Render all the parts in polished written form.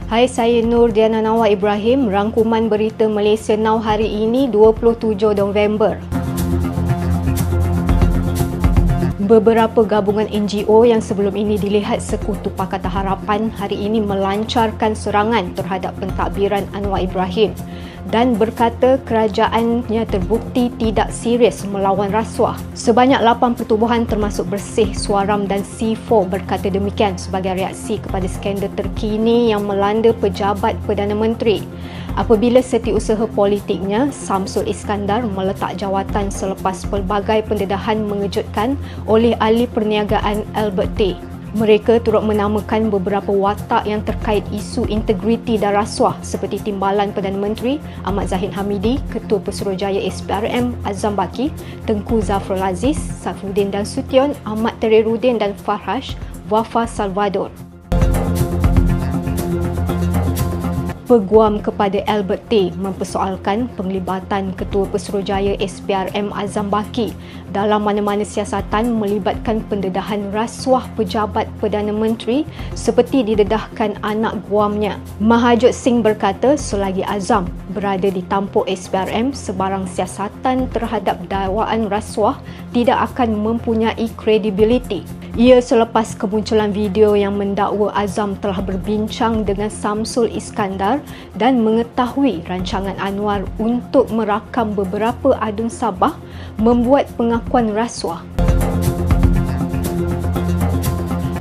Hai, saya Nur Diana Nawar Ibrahim. Rangkuman berita Malaysia Now hari ini 27 November. Beberapa gabungan NGO yang sebelum ini dilihat sekutu Pakatan Harapan hari ini melancarkan serangan terhadap pentadbiran Anwar Ibrahim dan berkata kerajaannya terbukti tidak serius melawan rasuah. Sebanyak 8 pertubuhan termasuk Bersih, Suaram dan C4 berkata demikian sebagai reaksi kepada skandal terkini yang melanda pejabat Perdana Menteri apabila setiausaha politiknya Samsul Iskandar meletak jawatan selepas pelbagai pendedahan mengejutkan oleh ahli perniagaan Albert Tay. Mereka turut menamakan beberapa watak yang terkait isu integriti dan rasuah seperti Timbalan Perdana Menteri Ahmad Zahid Hamidi, Ketua Pesuruhjaya SPRM Azam Baki, Tengku Zafrul Aziz, Saifuddin dan Sution, Ahmad Terirudin dan Farhash, Wafa Salvador. Peguam kepada Albert Tay mempersoalkan penglibatan Ketua Pesuruhjaya SPRM Azam Baki dalam mana-mana siasatan melibatkan pendedahan rasuah pejabat Perdana Menteri seperti didedahkan anak guamnya. Mahajut Singh berkata selagi Azam berada di tampuk SPRM, sebarang siasatan terhadap dakwaan rasuah tidak akan mempunyai kredibiliti. Ia selepas kemunculan video yang mendakwa Azam telah berbincang dengan Samsul Iskandar dan mengetahui rancangan Anwar untuk merakam beberapa adun Sabah membuat pengakuan rasuah.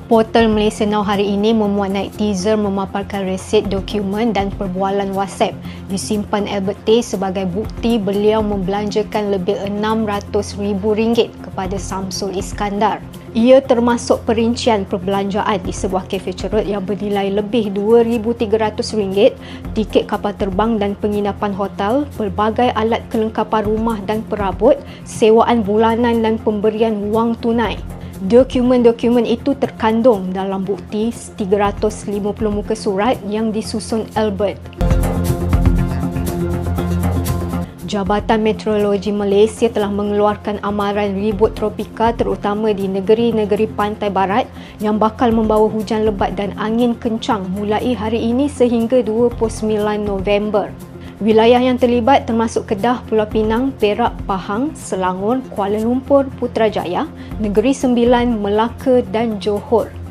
Portal Malaysia Now hari ini memuat naik teaser memaparkan resit, dokumen dan perbualan WhatsApp disimpan Albert Tay sebagai bukti beliau membelanjakan lebih RM600,000 kepada Samsul Iskandar. Ia termasuk perincian perbelanjaan di sebuah kafe cerut yang bernilai lebih RM2,300, tiket kapal terbang dan penginapan hotel, pelbagai alat kelengkapan rumah dan perabot, sewaan bulanan dan pemberian wang tunai. Dokumen-dokumen itu terkandung dalam bukti 350 muka surat yang disusun Albert. Jabatan Meteorologi Malaysia telah mengeluarkan amaran ribut tropika terutama di negeri-negeri pantai barat yang bakal membawa hujan lebat dan angin kencang mulai hari ini sehingga 29 November. Wilayah yang terlibat termasuk Kedah, Pulau Pinang, Perak, Pahang, Selangor, Kuala Lumpur, Putrajaya, Negeri Sembilan, Melaka dan Johor.